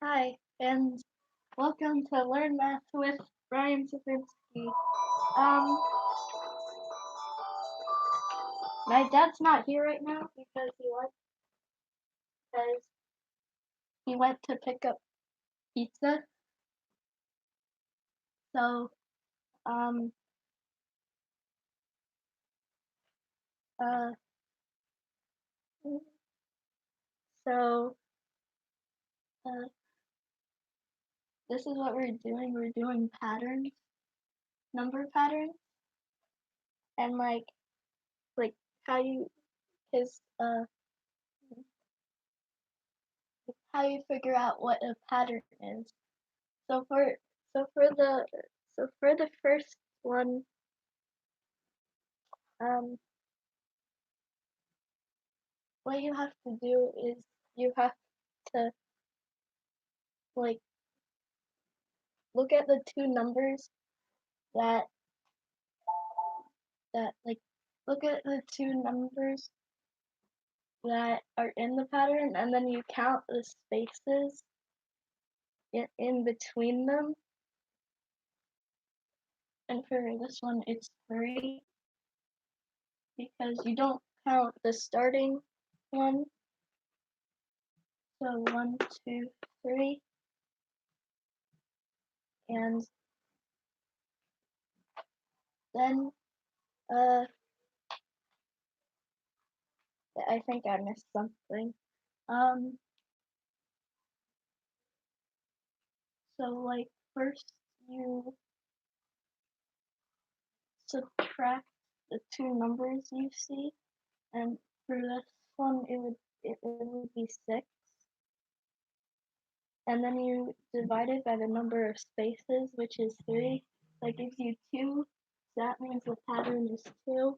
Hi, and welcome to Learn Math with Brian Sapinski. My dad's not here right now because he went to pick up pizza. So, um, uh, so, uh, this is what we're doing. We're doing patterns, number patterns, and like how you, his, how you figure out what a pattern is. So for so for the so for the first one, what you have to do is you have to like look at the two numbers that look at the two numbers that are in the pattern, and then you count the spaces in between them. And for this one it's 3 because you don't count the starting one. So 1, 2, 3, and then I think I missed something. So like first you subtract the two numbers you see, and for this one it would be 6, and then you divide it by the number of spaces, which is 3. That gives you 2. So that means the pattern is 2.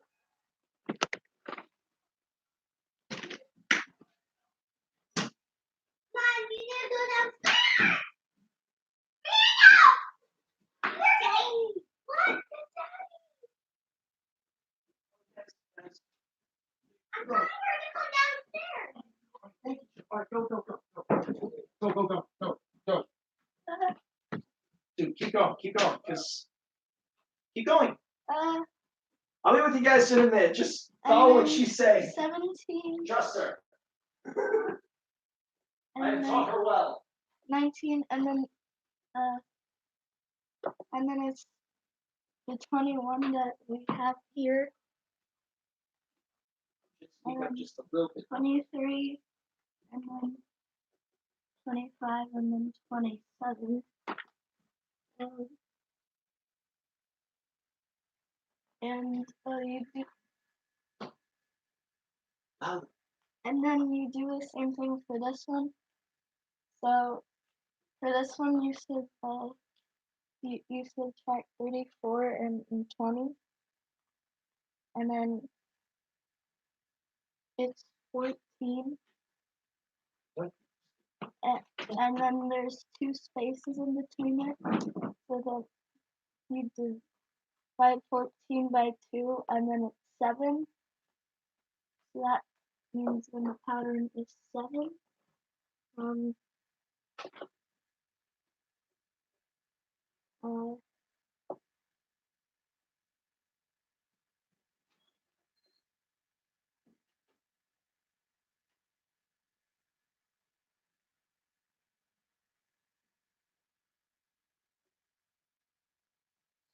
Go. Dude, keep going, just keep going. I'll be with you guys in a minute. Just follow what she's saying. 17. Trust her. I taught her well. 19, and then it's the 21 that we have here. Just a little bit. 23, and then 25, and then 27. And you do, and then you do the same thing for this one. So for this one, you subtract 34 and 20, and then it's 14. What? And then there's 2 spaces in between it, so that you divide 14 by 2, and then it's 7. So that means when the pattern is 7.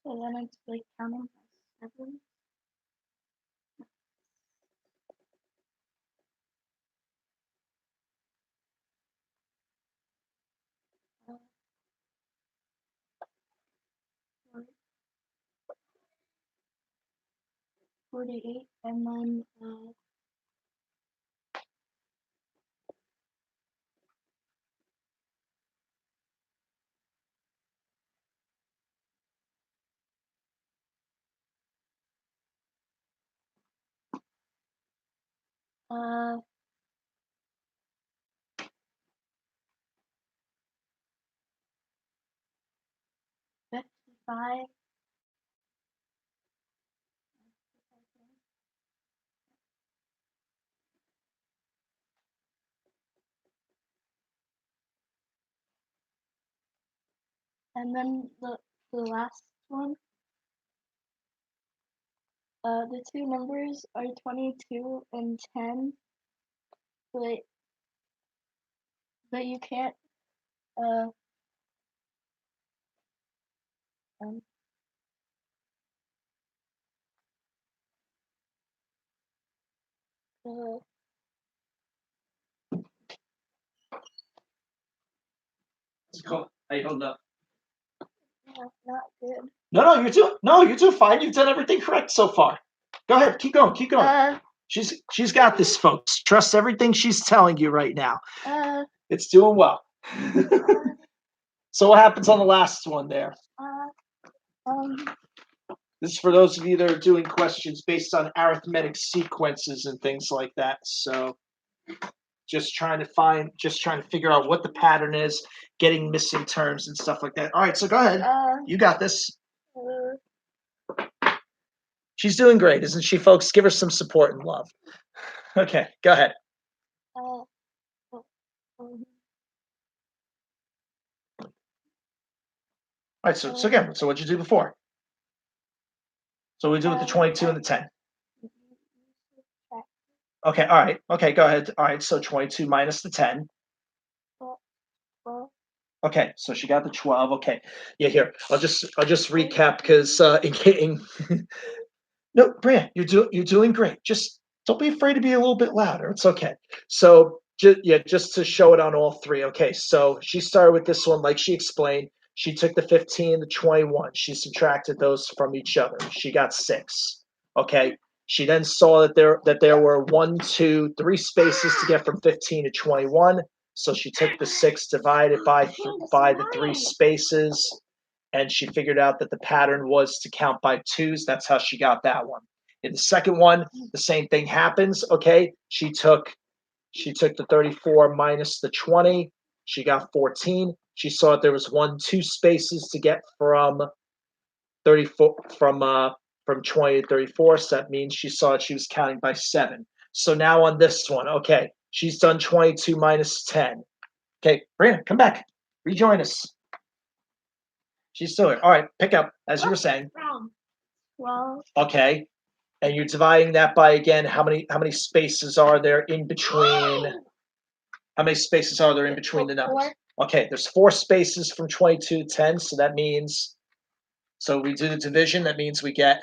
So then it's like counting by 7. 48, and then 55. And then the last one, the two numbers are 22 and 10, but you can't um, Cool. How you holding up? not good. No, you're doing fine. You've done everything correct so far. Go ahead, keep going. She's got this, folks. Trust everything she's telling you right now. It's doing well. So what happens on the last one there? This is for those of you that are doing questions based on arithmetic sequences and things like that. So just trying to figure out what the pattern is, getting missing terms and stuff like that. All right, so go ahead. You got this. She's doing great, isn't she, folks? Give her some support and love. Okay, go ahead. All right, so again, so what'd you do before? So we do with the 22 and the 10. Okay, all right. Okay, go ahead. All right, so 22 minus the 10. Okay, so she got the 12. Okay, yeah. Here, I'll just recap because no, Brianna, you're doing great. Just don't be afraid to be a little bit louder. It's okay. So just to show it on all three. Okay, so she started with this one, like she explained. She took the 15, the 21. She subtracted those from each other. She got 6. Okay. She then saw that there were 1, 2, 3 spaces to get from 15 to 21. So she took the 6 divided by the 3 spaces, and she figured out that the pattern was to count by 2s. That's how she got that one. In the second one, the same thing happens. Okay, she took the 34 minus the 20. She got 14. She saw that there was 1, 2 spaces to get from 34 from 20 to 34. So that means she saw that she was counting by 7. So now on this one, okay, she's done 22 minus 10. Okay, Brianna, come back. Rejoin us. She's still here. All right, pick up as you were saying. 12. Okay, and you're dividing that by, again, how many spaces are there in between? How many spaces are there in between the numbers? 4. Okay, there's 4 spaces from 22 to 10, so that means, so we do the division. That means we get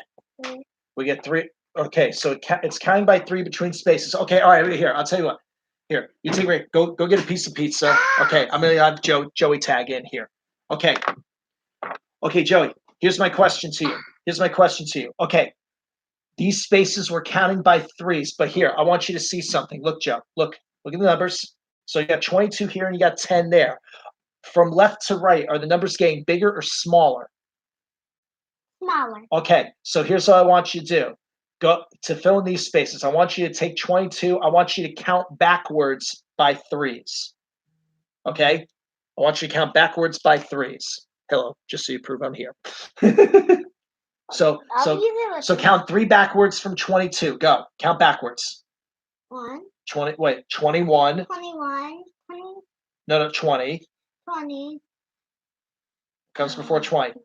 3. Okay, so it's counting by 3 between spaces. Okay, all right, here, I'll tell you what. Here, you take a go get a piece of pizza. Okay, I'm gonna have Joey tag in here. Okay, Joey, here's my question to you. Okay, these spaces were counting by 3s, but here, I want you to see something. Look, Joe, look at the numbers. So you got 22 here and you got 10 there. From left to right, are the numbers getting bigger or smaller? Smaller. Okay, so here's what I want you to do. Go to fill in these spaces. I want you to take 22. I want you to count backwards by 3s. Okay? I want you to count backwards by 3s. Hello, just so you prove I'm here. So count 3 backwards from 22. Go. Count backwards. 21. 21. 20. No, 20. 20. Comes before 20.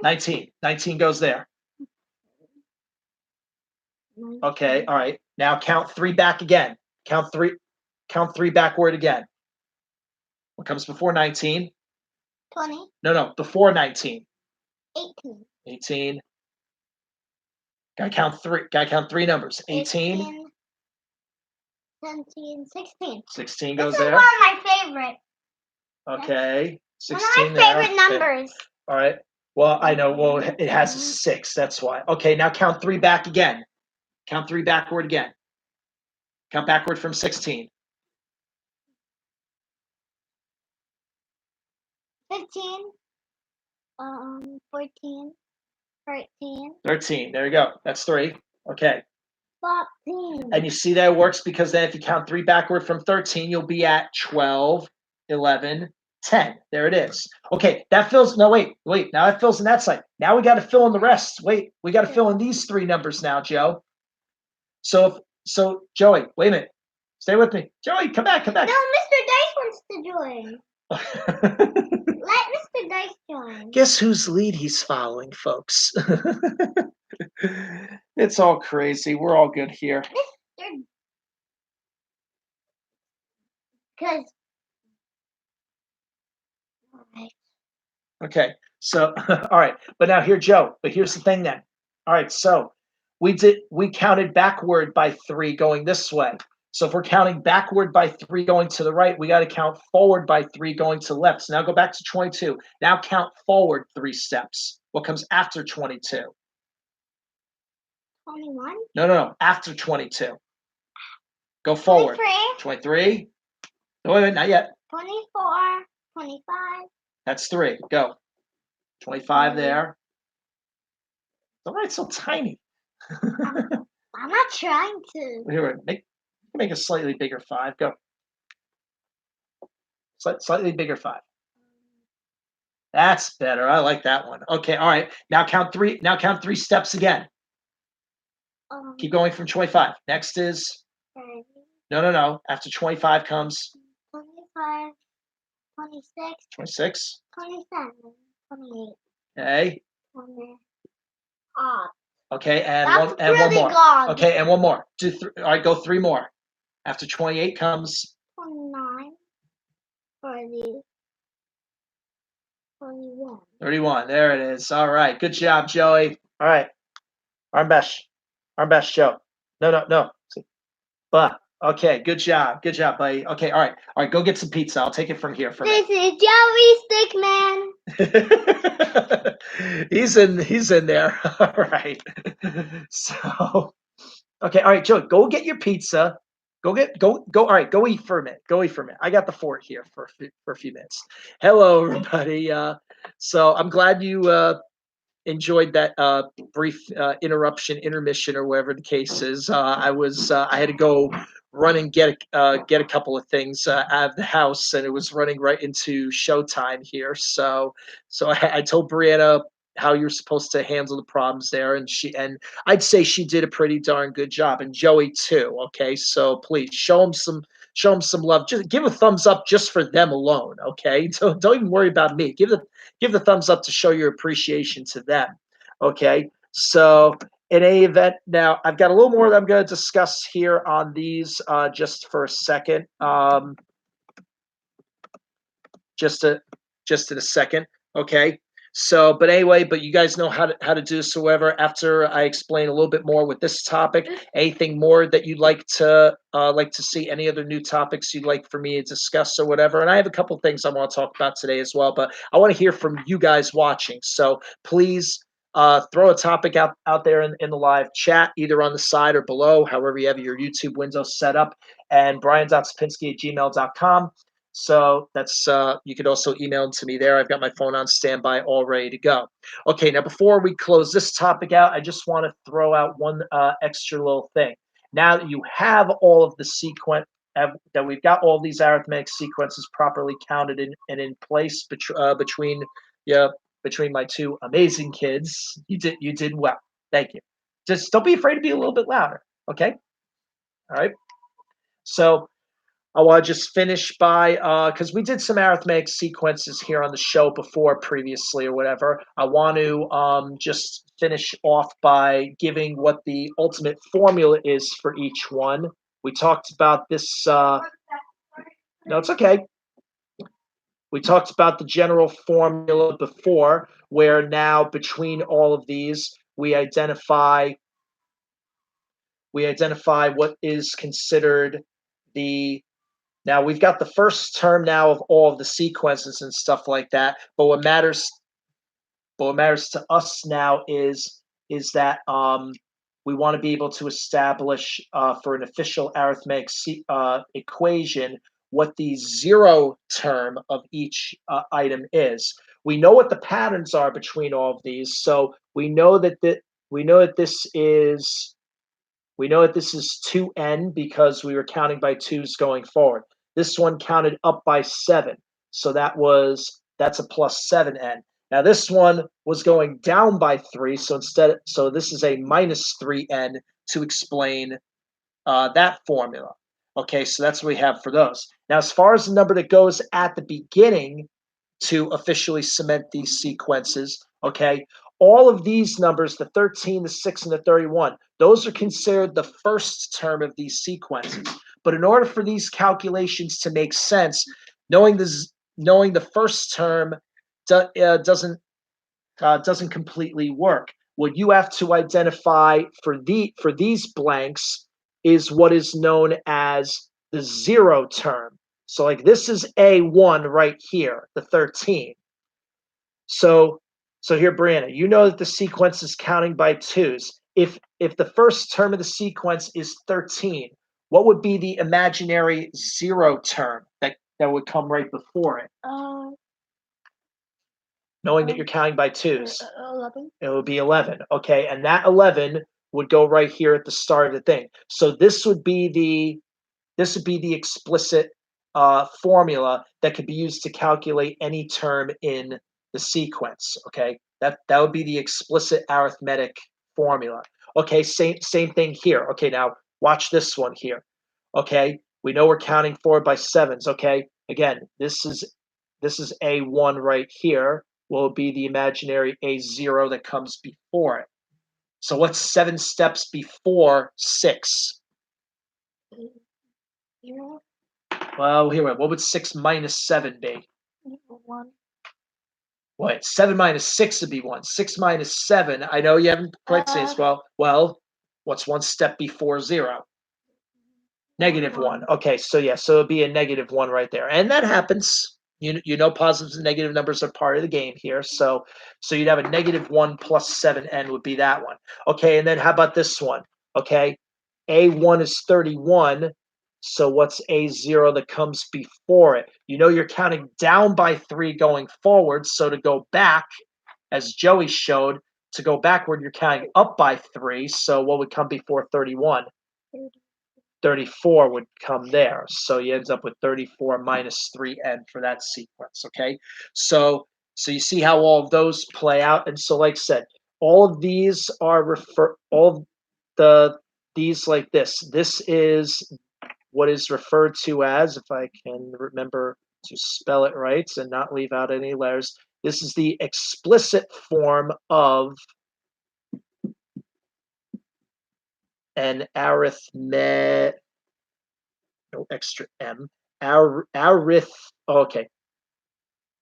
19. 19 goes there. 19. Okay, all right. Now count 3 back again. Count 3 backward again. What comes before 19? 20. No, before 19. 18. 18. Gotta count 3 numbers. 18. 17. 16. 16 goes this there. This is one of my favorite. Okay. 16 one of my favorite numbers. Okay. All right. Well, I know. Well, it has a 6. That's why. Okay, now count 3 back again. Count 3 backward again. Count backward from 16. 15. 14. 13. 13. There you go. That's 3. Okay. 14. And you see that it works because then if you count 3 backward from 13, you'll be at 12, 11, 10. There it is. Okay, that fills. No, wait. Now that fills in that side. Now we got to fill in the rest. Wait, we got to fill in these 3 numbers now, Joe. So Joey, wait a minute. Stay with me. Joey, come back. No, Mr. Dice wants to join. Let Mr. Dice join. Guess whose lead he's following, folks? It's all crazy. We're all good here. Because. Okay, so all right, but now here, Joe. But here's the thing, then. All right, so we counted backward by 3 going this way. So if we're counting backward by 3 going to the right, we got to count forward by 3 going to the left. So now go back to 22. Now count forward 3 steps. What comes after 22? 21? No. After 22. Go forward. 23. No, wait, not yet. 24, 25. That's 3. Go. 25 there. All right, so tiny. I'm not trying to. Here, make a slightly bigger 5. Go. Slightly bigger 5. That's better. I like that one. Okay, all right. Now count 3. Now count 3 steps again. Keep going from 25. Next is 30. No. After 25 comes 25, 26, 26. 27, 28. Okay. 20. Okay, and That's one really more. long. Okay, and one more. All right, go 3 more. After 28 comes 29, 30, 31. 31. There it is. All right. Good job, Joey. All right. Arm bash, Joe. No. But okay, good job, buddy. Okay, all right. Go get some pizza. I'll take it from here. This is Joey Stickman. He's in there. All right. So, okay, all right, Joe. Go get your pizza. Go. All right, go eat for a minute. I got the fort here for a few minutes. Hello, everybody. So I'm glad you enjoyed that brief intermission, or whatever the case is. I had to go run and get a couple of things out of the house, and it was running right into showtime here. So I told Brianna how you're supposed to handle the problems there, and I'd say she did a pretty darn good job, and Joey too. Okay, so please show them some love. Just give a thumbs up just for them alone. Okay, don't even worry about me. Give the thumbs up to show your appreciation to them. Okay, so in any event, now I've got a little more that I'm going to discuss here on these just for a second. Just in a second. Okay. So, but anyway, you guys know how to do this or whatever. After I explain a little bit more with this topic, anything more that you'd like to see, any other new topics you'd like for me to discuss or whatever. And I have a couple things I want to talk about today as well, but I want to hear from you guys watching. So please throw a topic out there in the live chat, either on the side or below, however you have your YouTube window set up, and brian.sapinski@gmail.com. So that's you could also email it to me there. I've got my phone on standby, all ready to go. Okay, now before we close this topic out, I just want to throw out one extra little thing. Now that you have all of the that we've got all these arithmetic sequences properly counted in place between my 2 amazing kids, you did well. Thank you. Just don't be afraid to be a little bit louder. Okay. All right. So I want to just finish by, because we did some arithmetic sequences here on the show previously or whatever. I want to just finish off by giving what the ultimate formula is for each one. We talked about this. No, it's okay. We talked about the general formula before, where now between all of these, we identify what is considered the. Now we've got the first term now of all of the sequences and stuff like that. But what matters to us now is that we want to be able to establish for an official arithmetic equation what the 0 term of each item is. We know what the patterns are between all of these, so we know that this is 2n because we were counting by 2's going forward. This one counted up by 7, so that's a plus 7n. Now this one was going down by 3, so this is a minus 3n to explain that formula. Okay, so that's what we have for those. Now, as far as the number that goes at the beginning to officially cement these sequences, okay, all of these numbers, the 13, the 6, and the 31, those are considered the first term of these sequences. But in order for these calculations to make sense, knowing the first term doesn't completely work. What you have to identify for these blanks is what is known as the zero term. So like this is A1 right here, the 13. So here, Brianna, you know that the sequence is counting by twos. If the first term of the sequence is 13, what would be the imaginary zero term that would come right before it? Knowing that you're counting by twos. 11. It would be 11. Okay, and that 11 would go right here at the start of the thing. So this would be the explicit formula that could be used to calculate any term in the sequence. Okay, that would be the explicit arithmetic formula. Okay, same thing here. Okay, now watch this one here. Okay, we know we're counting forward by sevens. Okay, again, this is A1 right here. Will be the imaginary A0 that comes before it. So what's 7 steps before 6? 0. Well, here, what would 6 minus 7 be? 1. What? 7 minus 6 would be 1. 6 minus 7, I know you haven't quite said this well. Well, what's 1 step before 0? Negative 1. Okay, so yeah, so it'd be a negative 1 right there. And that happens. You know positives and negative numbers are part of the game here. So you'd have a negative 1 plus 7n would be that one. Okay, and then how about this one? Okay, A1 is 31. So what's A0 that comes before it? You know you're counting down by 3 going forward. So to go back, as Joey showed, to go backward, you're counting up by 3. So what would come before 31? 34 would come there. So you end up with 34 minus 3n for that sequence, okay? So you see how all of those play out. And so like I said, all of these are these like this. This is what is referred to as, if I can remember to spell it right and not leave out any letters, this is the explicit form of an arithmetic. No extra M. Okay.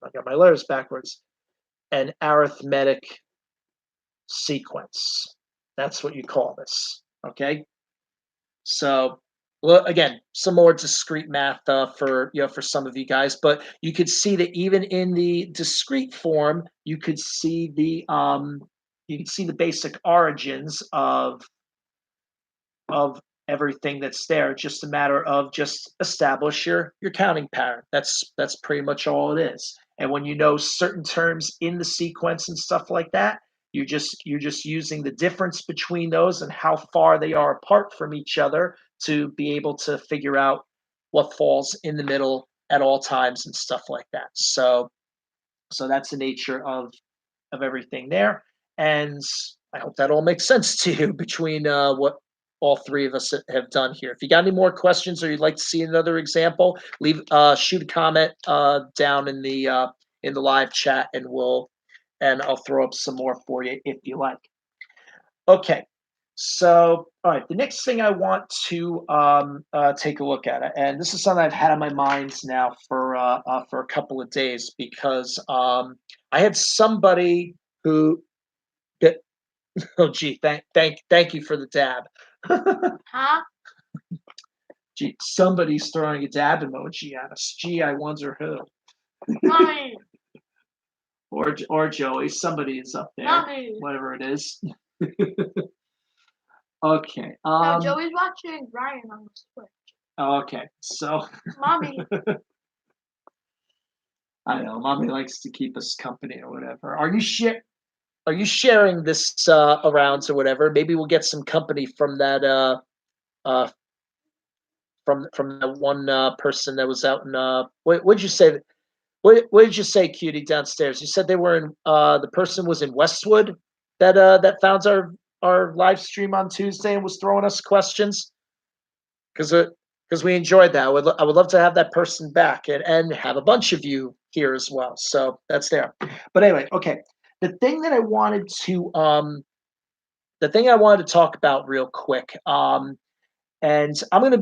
I got my letters backwards. An arithmetic sequence. That's what you call this. Okay. So, well, again, some more discrete math for some of you guys, but you could see that even in the discrete form, you could see the basic origins of everything that's there. It's just a matter of just establish your counting pattern. That's pretty much all it is. And when you know certain terms in the sequence and stuff like that, you're just using the difference between those and how far they are apart from each other to be able to figure out what falls in the middle at all times and stuff like that. So that's the nature of everything there. And I hope that all makes sense to you between what all three of us have done here. If you got any more questions or you'd like to see another example, shoot a comment down in the live chat, and I'll throw up some more for you if you like. Okay, so all right, the next thing I want to take a look at, and this is something I've had on my mind now for a couple of days, because I had somebody who. Oh, gee, thank you for the dab. Huh? Gee, somebody's throwing a dab emoji at us. Gee, I wonder who. Mommy. or Joey. Somebody is up there. Mommy. Whatever it is. Okay. No, Joey's watching Ryan on the Switch. Okay, so. Mommy. I know, Mommy likes to keep us company or whatever. Are you sharing this around or whatever? Maybe we'll get some company from that from that one person that was out in what did you say? What did you say, Cutie, downstairs? You said they were in the person was in Westwood that found our live stream on Tuesday and was throwing us questions. Because because we enjoyed that. I would love to have that person back and have a bunch of you here as well. So that's there. But anyway, okay. The thing that I wanted to talk about real quick, and I'm gonna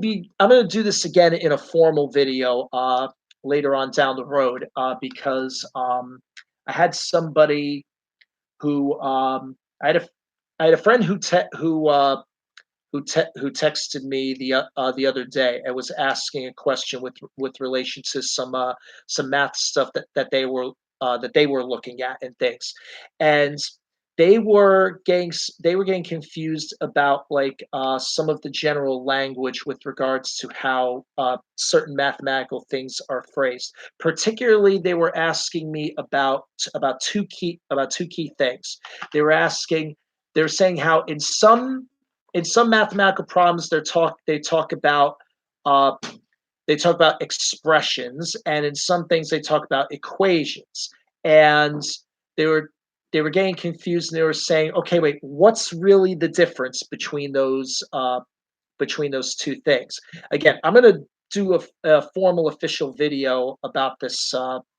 do this again in a formal video later on down the road because I had somebody who I had a friend who texted me the other day and was asking a question with relation to some math stuff that they were looking at and things, and they were getting confused about like some of the general language with regards to how certain mathematical things are phrased. Particularly, they were asking me about two key things. They were asking they were saying how in some mathematical problems uh, they talk about expressions, and in some things they talk about equations. And they were they were getting confused, and they were saying, okay, wait, what's really the difference between those two things? Again, I'm going to do a formal official video about this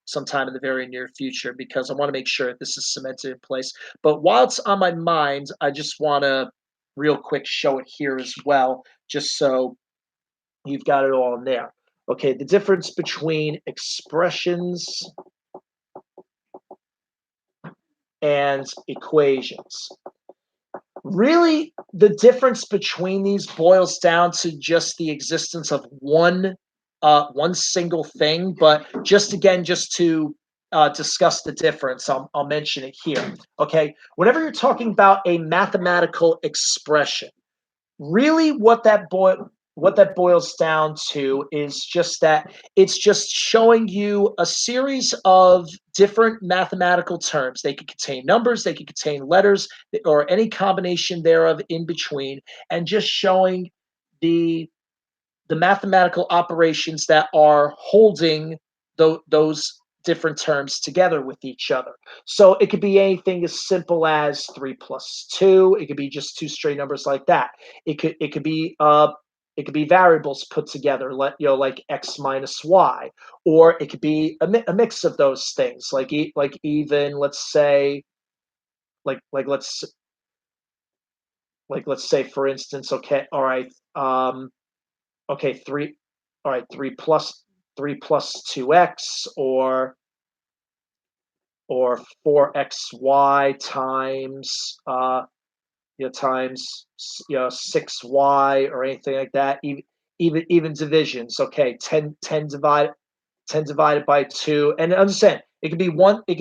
sometime in the very near future because I want to make sure this is cemented in place. But while it's on my mind, I just want to real quick show it here as well, just so you've got it all in there. Okay, the difference between expressions and equations. Really, the difference between these boils down to just the existence of one single thing. But just to discuss the difference, I'll mention it here. Okay, whenever you're talking about a mathematical expression, really what that boils down to is just that it's just showing you a series of different mathematical terms. They could contain numbers, they could contain letters, or any combination thereof in between, and just showing the mathematical operations that are holding those different terms together with each other. So it could be anything as simple as 3 plus 2. It could be just two straight numbers like that. It could be variables put together, like x minus y, or it could be a mix of those things, like even let's say let's say for instance, okay, all right, okay, all right, 3 plus 2x, or 4xy times times 6y, or anything like that. Even divisions. Okay, 10 divided by 2. And understand, it could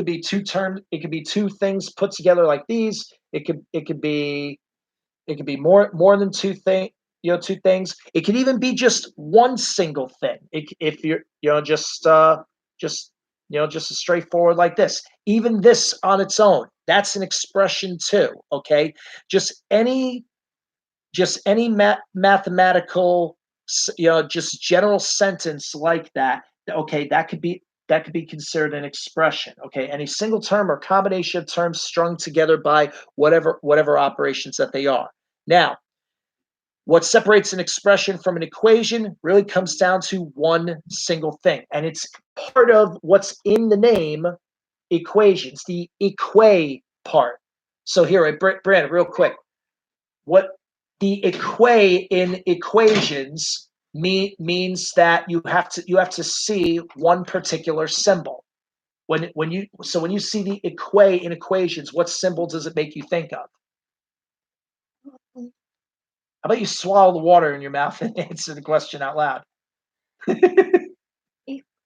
be two terms, it could be two things put together like these. It could be more than two things. It could even be just one single thing. If you're just just as straightforward like this. Even this on its own, that's an expression too. Okay, just any mathematical, just general sentence like that. Okay, that could be considered an expression. Okay, any single term or combination of terms strung together by whatever operations that they are. Now, what separates an expression from an equation really comes down to one single thing, and it's part of what's in the name, equations, the part. So here, Brandon, real quick, what the in equations means that you have to see one particular symbol. When you see the in equations, what symbol does it make you think of? How about you swallow the water in your mouth and answer the question out loud?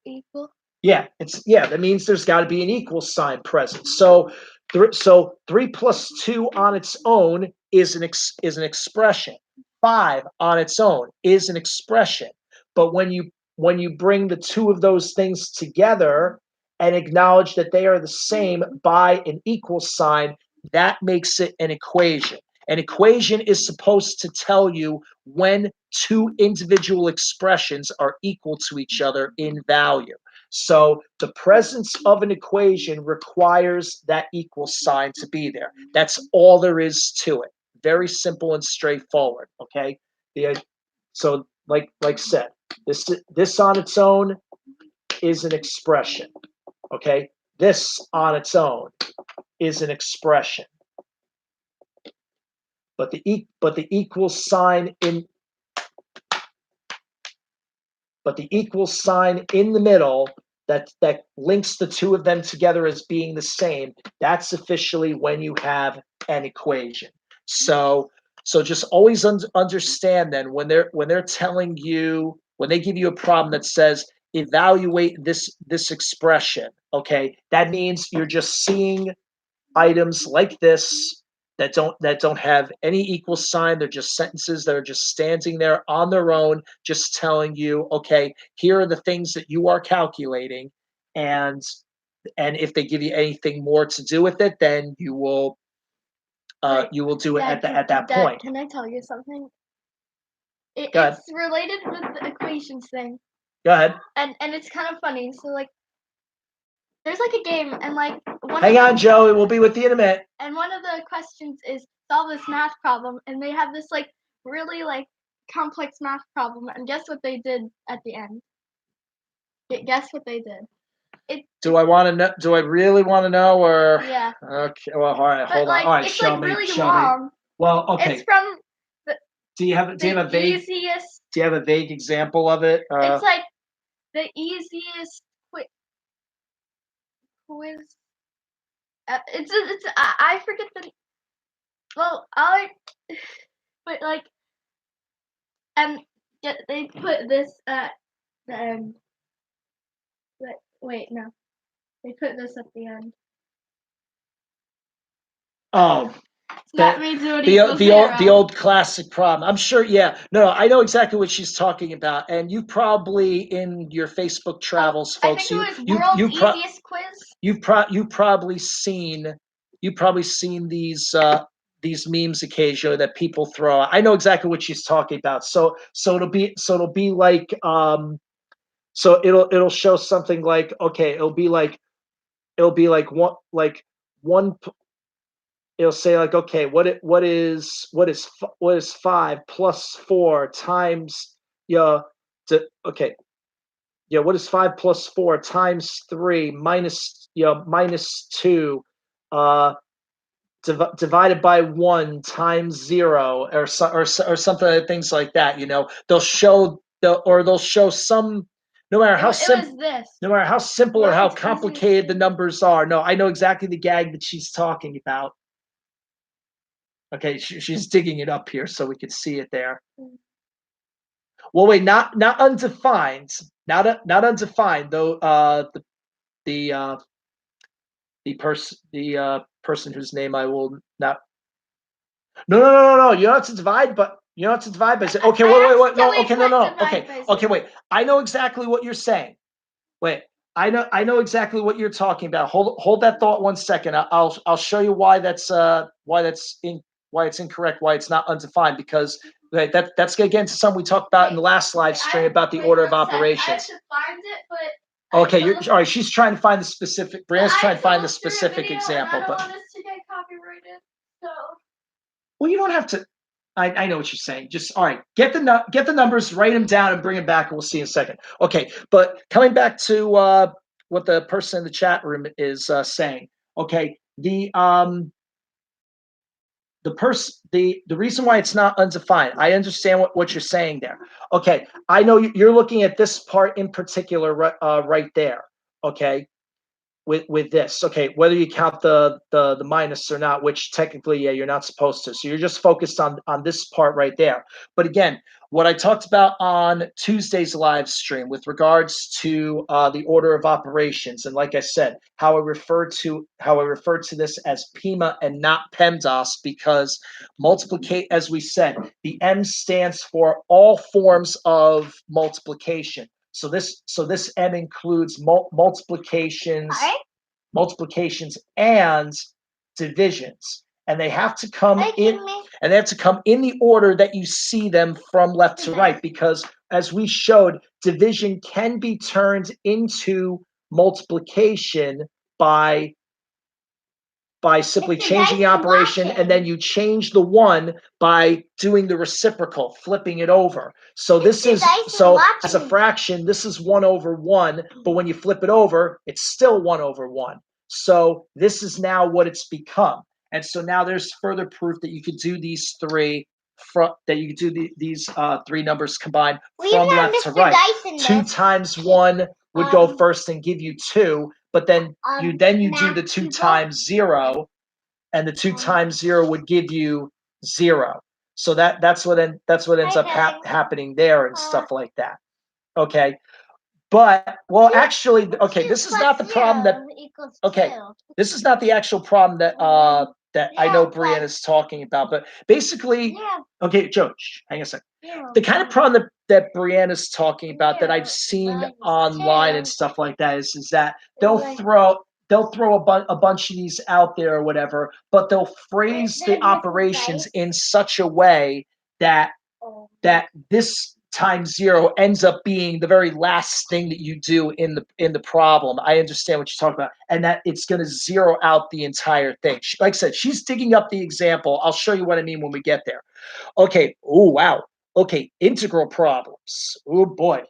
Equal. Yeah, that means there's got to be an equal sign present. So 3 plus 2 on its own is an expression. 5 on its own is an expression. But when you bring the two of those things together and acknowledge that they are the same by an equal sign, that makes it an equation. An equation is supposed to tell you when two individual expressions are equal to each other in value. So the presence of an equation requires that equal sign to be there. That's all there is to it. Very simple and straightforward. Okay. So like said, this on its own is an expression. Okay, this on its own is an expression. But the equal sign in the middle that links the two of them together as being the same, that's officially when you have an equation. So just always understand then when they're telling you, when they give you a problem that says evaluate this expression, okay, that means you're just seeing items like this that don't have any equal sign. They're just sentences that are just standing there on their own, just telling you, okay, here are the things that you are calculating, and if they give you anything more to do with it, then you will do it Dad, at that Dad, point. Can I tell you something? Go ahead. It's related with the equations thing. Go ahead. And it's kind of funny. So like, there's like a game, and like hang on, Joe. It will be with you in a minute. And one of the questions is solve this math problem, and they have this like really like complex math problem, and guess what they did at the end? Guess what they did? Do I want to know? Do I really want to know? Or yeah. Okay. Well, all right. Hold on. All right. It's Show like me. really Show long. me. Well, okay. It's from the. Do you have a vague? Easiest. Do you have a vague example of it? It's like the easiest quiz. It's I forget the. Well, but like, and they put this at the end. Wait, no, they put this at the end. Oh. The old classic problem. I'm sure. Yeah. No, I know exactly what she's talking about, and you probably in your Facebook travels, folks. I think it was world's easiest quiz. You've probably seen these memes occasionally that people throw out. I know exactly what she's talking about. So it'll be like so it'll show something like, okay, it'll be like one. It'll say like, okay, what is 5 plus 4 times okay, yeah, what is 5 plus 4 times 3 minus 2 divided by 1 times 0 or something, things like that. They'll show some, no matter how simple or how complicated the numbers are. No, I know exactly the gag that she's talking about. Okay, she's digging it up here so we can see it there. Well, wait, not undefined, not undefined though. The person whose name I will not. No. You don't have to divide, but okay, wait. No, okay, no. Okay, wait. I know exactly what you're saying. Wait, I know exactly what you're talking about. Hold that thought 1 second. I'll show you why it's incorrect, why it's not undefined, because that's gonna get into something we talked about in the last live stream about the order of operations. I have to find it, but okay, all right. She's trying to find the specific. Brianna's trying to find the specific example, but I don't want this to get copyrighted. So, well, you don't have to. I know what you're saying. Just all right. Get the numbers, write them down, and bring them back, and we'll see in a second. Okay, but coming back to what the person in the chat room is saying. Okay, the reason why it's not undefined, I understand what you're saying there. Okay, I know you're looking at this part in particular right there. Okay, with this. Okay, whether you count the minus or not, which technically, yeah, you're not supposed to. So you're just focused on this part right there. But again, what I talked about on Tuesday's live stream with regards to the order of operations, and like I said, how I refer to this as PIMA and not PEMDAS, because as we said, the M stands for all forms of multiplication. So this M includes multiplications and divisions, and they have to come in the order that you see them from left to right, because as we showed, division can be turned into multiplication by by simply changing the operation, and then you change the 1 by doing the reciprocal, flipping it over. So this is, so as a fraction, this is 1 over 1, but when you flip it over, it's still 1 over 1. So this is now what it's become. And so now there's further proof that you could do these three, these 3 numbers combined from left to right. 2 times 1 would go first and give you 2, but then you do the 2 times 0, and the 2 times 0 would give you 0. So that's what ends up happening there and stuff like that. Okay, but well, actually, okay, this is not the problem that. Okay, this is not the actual problem that that I know Brianna is talking about, but basically, okay, Joe, hang on a second. The kind of problem that Brianna's talking about that I've seen online and stuff like that is that they'll throw a bunch of these out there or whatever, but they'll phrase the operations in such a way that this times 0 ends up being the very last thing that you do in the problem. I understand what you're talking about, and that it's going to zero out the entire thing. Like I said, she's digging up the example. I'll show you what I mean when we get there. Okay. Oh wow. Okay. Integral problems. Oh boy.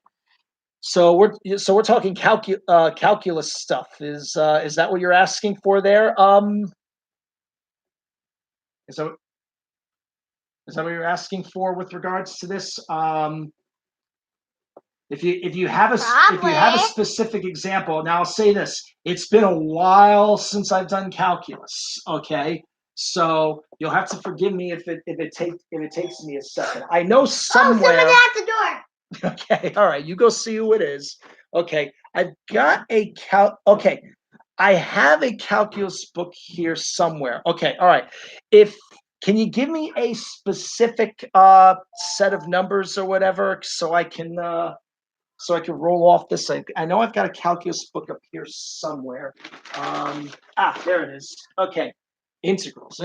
So we're talking calculus stuff. Is that what you're asking for there? Is that what you're asking for with regards to this? If you have a specific example, now I'll say this: it's been a while since I've done calculus. Okay, so you'll have to forgive me if it takes me a second. I know somewhere. Oh, somebody at the door. Okay, all right, you go see who it is. Okay, I've got a Okay, I have a calculus book here somewhere. Okay, all right. Can you give me a specific set of numbers or whatever so I can roll off this? I know I've got a calculus book up here somewhere. There it is. Okay, integrals.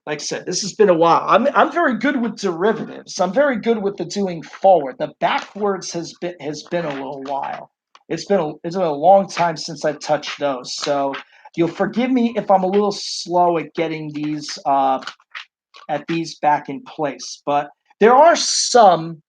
Like I said, this has been a while. I'm very good with derivatives. I'm very good with the doing forward. The backwards has been a little while. It's been a long time since I've touched those. So you'll forgive me if I'm a little slow at getting these back in place. But there are some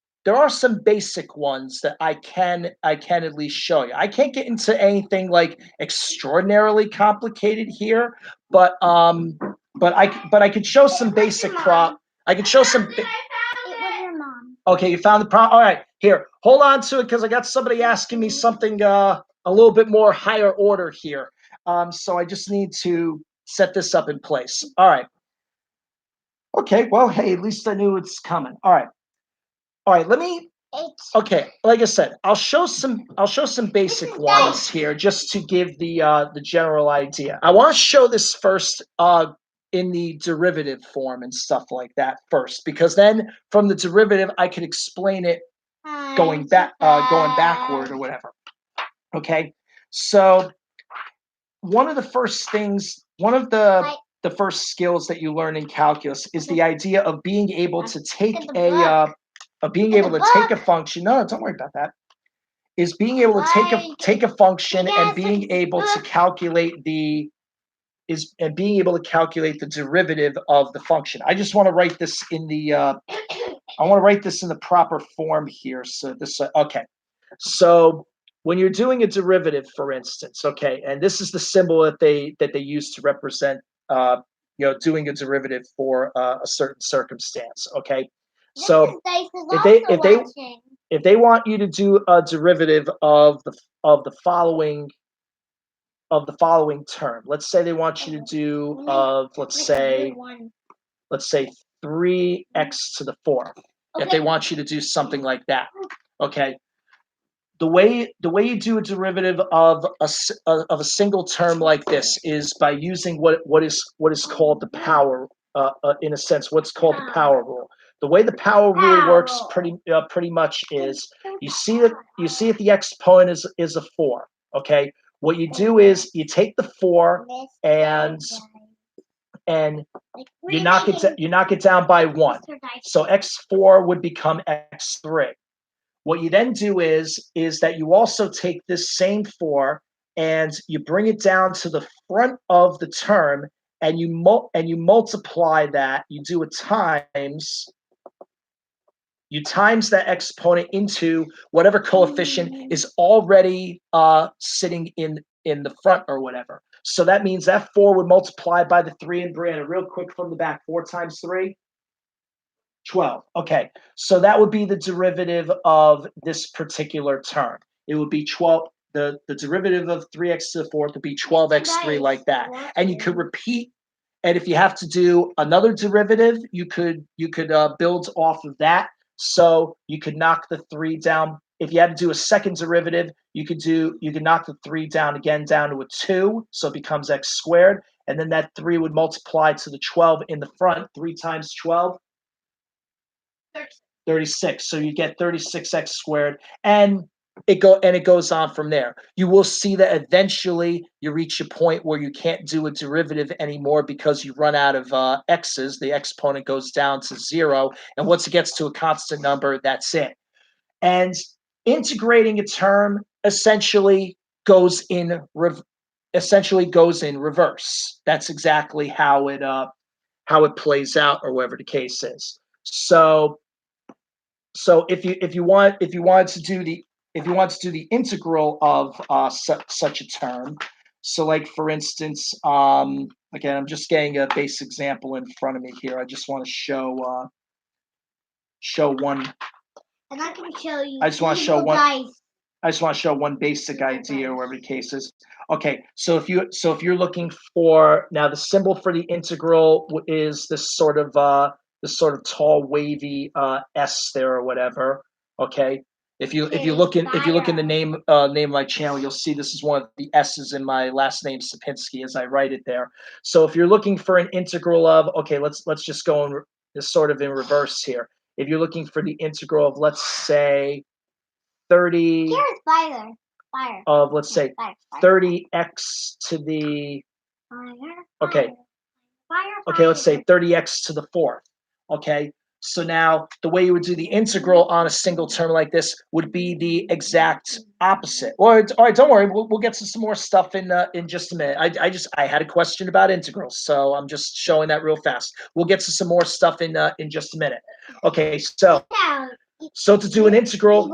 basic ones that I can at least show you. I can't get into anything like extraordinarily complicated here, but I could show some basic I could show some. It was your mom. Okay, you found the problem. All right, here, hold on to it because I got somebody asking me something a little bit more higher order here. So I just need to set this up in place. All right. Okay. Well, hey, at least I knew it's coming. All right. Let me. Okay, like I said, I'll show some basic ones here just to give the general idea. I want to show this first in the derivative form and stuff like that first, because then from the derivative I can explain it going backward or whatever. Okay, so one of the first skills that you learn in calculus is the idea of being able to take a function. No, don't worry about that. Is being able to take a function and being able to calculate the derivative of the function. I just want to write this in the proper form here. So this okay. So when you're doing a derivative, for instance, okay, and this is the symbol that they use to represent doing a derivative for a certain circumstance. Okay, so if they want you to do a derivative of the following term, let's say they want you to do let's say 3x to the 4th. If they want you to do something like that, okay. The way you do a derivative of a single term like this is by using what is called the power, in a sense, what's called the power rule. The way the power rule works pretty much is you see that the exponent is a 4. Okay, what you do is you take the 4 and you knock it down by 1. So x4 would become x3. What you then do is that you also take this same 4 and you bring it down to the front of the term, and you multiply that. You do a times. You times that exponent into whatever coefficient is already sitting in the front or whatever. So that means that 4 would multiply by the 3. And Brianna, real quick from the back, 4 times 3? 12. Okay, so that would be the derivative of this particular term. It would be 12. The derivative of 3x to the 4th would be 12x3, like that. And you could repeat. And if you have to do another derivative, you could build off of that. So you could knock the 3 down. If you had to do a second derivative, you could knock the 3 down again down to a 2, so it becomes x squared. And then that 3 would multiply to the 12 in the front. 3 times 12? 36. So you get 36x squared, and it goes on from there. You will see that eventually you reach a point where you can't do a derivative anymore because you run out of x's. The exponent goes down to 0, and once it gets to a constant number, that's it. And integrating a term essentially goes in reverse. That's exactly how it plays out, or whatever the case is. So if you want to do the integral of such a term, so like for instance, again, I'm just getting a base example in front of me here. I just want to show one. And I can show you. I just want to show one. Guys. I just want to show one basic idea, or whatever the case is. Okay, so if you're looking for, now the symbol for the integral is this sort of tall wavy S there or whatever. Okay, if you look in the name of my channel, you'll see this is one of the S's in my last name Sapinski as I write it there. So if you're looking for an integral of, okay, let's just go in this sort of in reverse here. If you're looking for the integral of, let's say, 30 fire. Of, let's say, 30x to the, okay, let's say 30x to the 4th. Okay, so now the way you would do the integral on a single term like this would be the exact opposite. All right, don't worry, we'll get to some more stuff in just a minute. I had a question about integrals, so I'm just showing that real fast. We'll get to some more stuff in just a minute. Okay, so to do an integral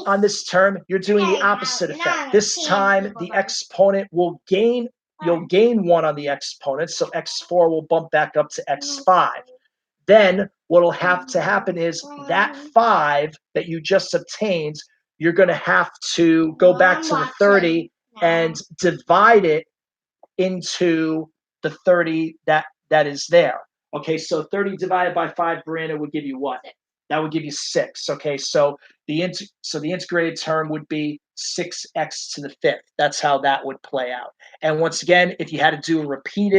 on this term, you're doing the opposite effect. This time, the exponent will gain. You'll gain 1 on the exponent, so x4 will bump back up to x5. Then what will have to happen is that 5 that you just obtained, you're going to have to go back to the 30 and divide it into the 30 that is there. Okay, so 30 divided by 5, Brianna, would give you what? That would give you 6. Okay, so the integrated term would be 6x to the 5th. That's how that would play out. And once again, if you had to repeat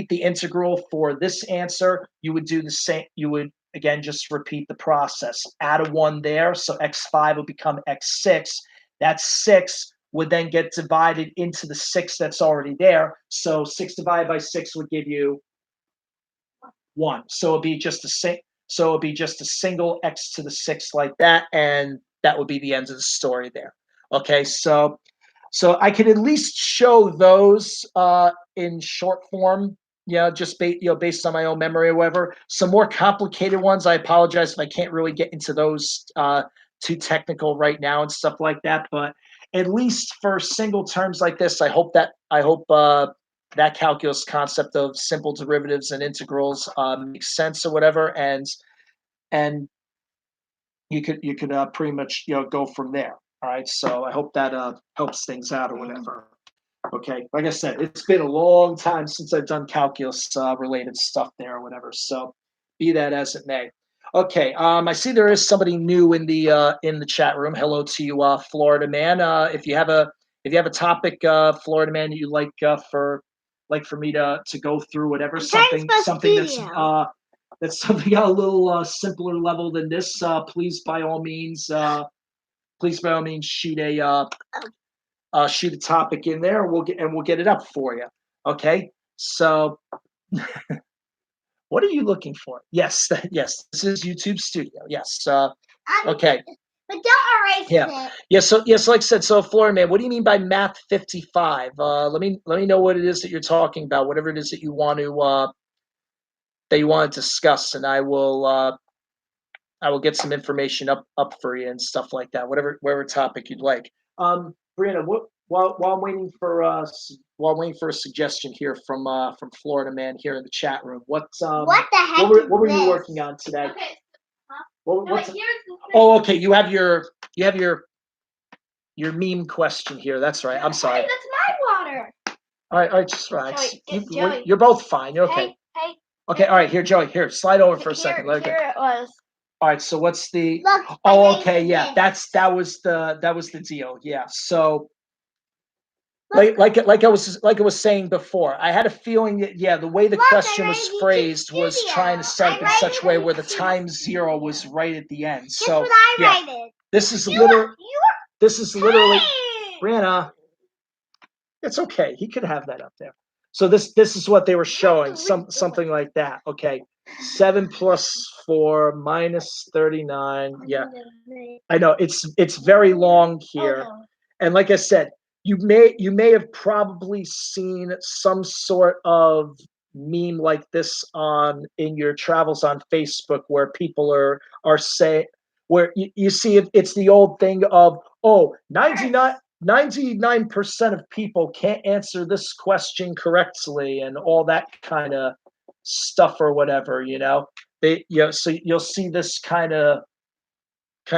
the integral for this answer, you would do the same. You would again just repeat the process. Add a 1 there, so x5 will become x6. That 6 would then get divided into the 6 that's already there. So 6 divided by 6 would give you 1. So it'd be just a single x to the 6 like that, and that would be the end of the story there. Okay, so I could at least show those in short form, just based on my own memory or whatever. Some more complicated ones, I apologize if I can't really get into those too technical right now and stuff like that. But at least for single terms like this, I hope that calculus concept of simple derivatives and integrals makes sense or whatever, and you could pretty much go from there. All right, so I hope that helps things out or whatever. Okay, like I said, it's been a long time since I've done calculus related stuff there or whatever. So be that as it may. Okay, I see there is somebody new in the chat room. Hello to you, Florida man. If you have a topic, Florida man, you'd like for me to go through, whatever, something that's something a little simpler level than this, please by all means shoot a topic in there. We'll get it up for you. Okay, so what are you looking for? Yes, this is YouTube Studio. Yes. Okay. But don't erase it. Yeah. So like I said, so Florida man, what do you mean by math 55? Let me know what it is that you're talking about. Whatever it is that you want to discuss, and I will get some information up for you and stuff like that. Whatever topic you'd like. Brianna, while I'm waiting for a suggestion here from Florida man here in the chat room. What the heck what were you this? working on today? Okay. Huh? What's Here's the thing. Oh, okay. You have your meme question here. That's right. I'm sorry. Hey, that's my water. All right, just relax. Joey. You're both fine. You're okay. Hey. Okay, all right. Here, Joey. Here, slide over for a second. Here it was. All right. So what's the? Look, Oh, okay. Yeah, that was the deal. Yeah. So, like I was saying before, I had a feeling that the way the question was phrased was trying to set up in such a way where the times 0 was right at the end. So Guess what I write. this is literally Brianna. It's okay. He could have that up there. So this is what they were showing, something like that. Okay. 7 plus 4 minus 39. Yeah. I know it's very long here. Oh, no. And like I said, you may have probably seen some sort of meme like this in your travels on Facebook where people are saying, where you see it's the old thing of 99% of people can't answer this question correctly and all that kind of stuff or whatever, so you'll see this kind of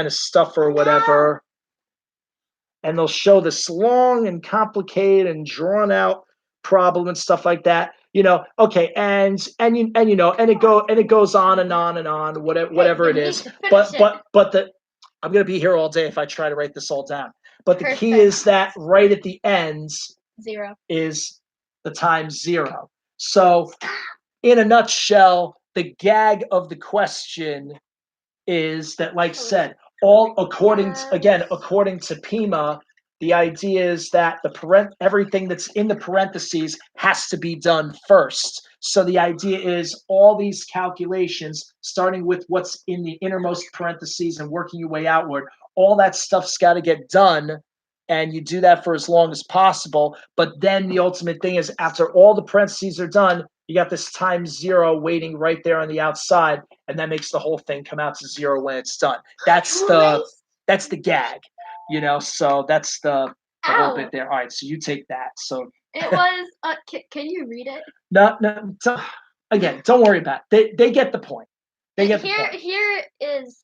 stuff or whatever, and they'll show this long and complicated and drawn out problem and stuff like that. Okay, and it goes on and on and on, whatever it is. But I'm gonna be here all day if I try to write this all down. But the key is that right at the end 0 is the times 0. So in a nutshell, the gag of the question is that, like I said, all according to Pima, the idea is that everything that's in the parentheses has to be done first. So the idea is all these calculations, starting with what's in the innermost parentheses and working your way outward, all that stuff's got to get done, and you do that for as long as possible. But then the ultimate thing is, after all the parentheses are done, you got this times 0 waiting right there on the outside, and that makes the whole thing come out to 0 when it's done. That's the gag, so that's the whole bit there. All right, so you take that. So it was. Can you read it? No. Again, don't worry about it. They get the point. They get the point. Here is.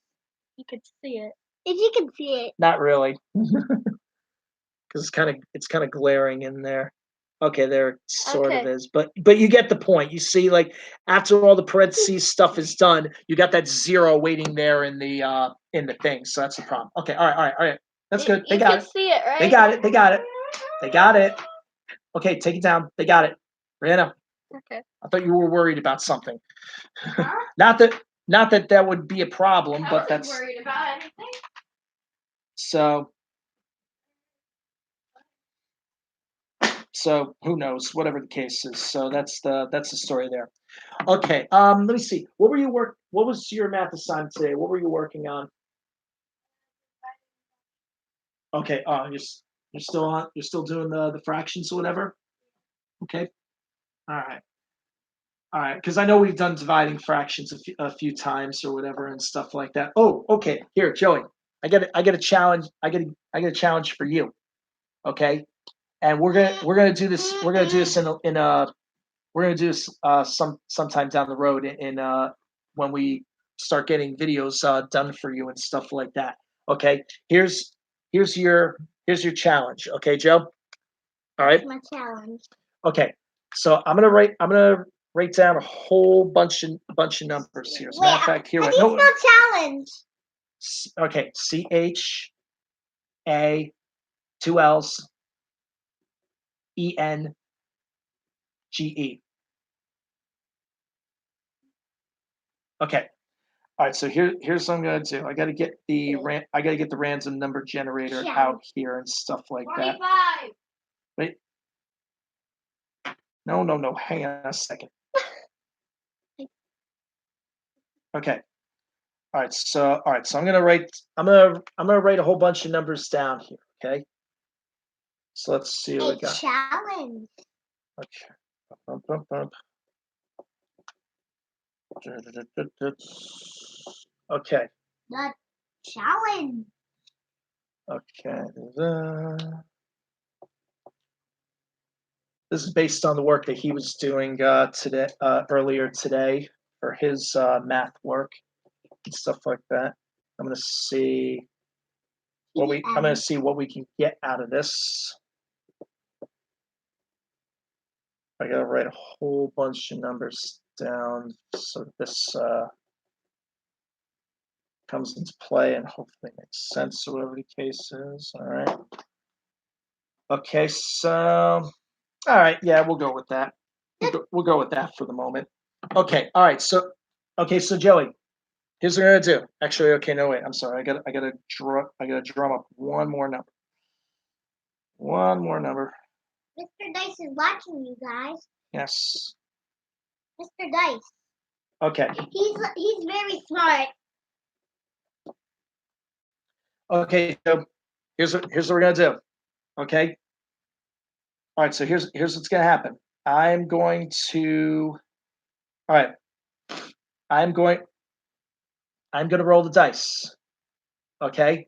You could see it. If you can see it. Not really, because it's kind of glaring in there. Okay, there sort of is, but you get the point. You see, like, after all the parentheses stuff is done, you got that 0 waiting there in the thing. So that's the problem. Okay, all right. That's good. They got it. See it, right? They got it. Okay, take it down. They got it. Brianna. Okay. I thought you were worried about something. Huh? Not that would be a problem, but that's worried about anything. So who knows? Whatever the case is. So that's the story there. Okay. Let me see. What was your math assignment today? What were you working on? Okay. You're still doing the fractions or whatever. Okay. All right. Because I know we've done dividing fractions a few times or whatever and stuff like that. Oh, okay. Here, Joey. I get a challenge. I get a challenge for you. Okay. And we're gonna do this. We're gonna do this sometime down the road when we start getting videos done for you and stuff like that. Okay. Here's your challenge. Okay, Joe. All right. My challenge. Okay. So I'm gonna write down a whole bunch of numbers here. As a matter of fact, here. How do you spell challenge? Okay. CHA, 2 L's. ENGE. Okay. All right. So here's what I'm gonna do. I gotta get the random number generator out here and stuff like that. 45. Wait. No. Hang on a second. Okay. right. So I'm gonna write a whole bunch of numbers down here. Okay. So let's see what A we got. challenge. Okay. Bum, bum, bum. Okay. The challenge. Okay. This is based on the work that he was doing earlier today for his math work and stuff like that. I'm gonna see what we can get out of this. I gotta write a whole bunch of numbers down so that this comes into play and hopefully makes sense or whatever the case is. All right. Okay, so all right, yeah, we'll go with that. We'll go with that for the moment. Okay, all right. So Joey, here's what we're gonna do. Actually, okay, no wait, I'm sorry. I gotta drum up one more number. One more number. Mr. Dice is watching you guys. Yes. Mr. Dice. Okay. He's very smart. Okay, so here's what we're gonna do. Okay. All right, so here's what's gonna happen. I'm going to roll the dice. Okay?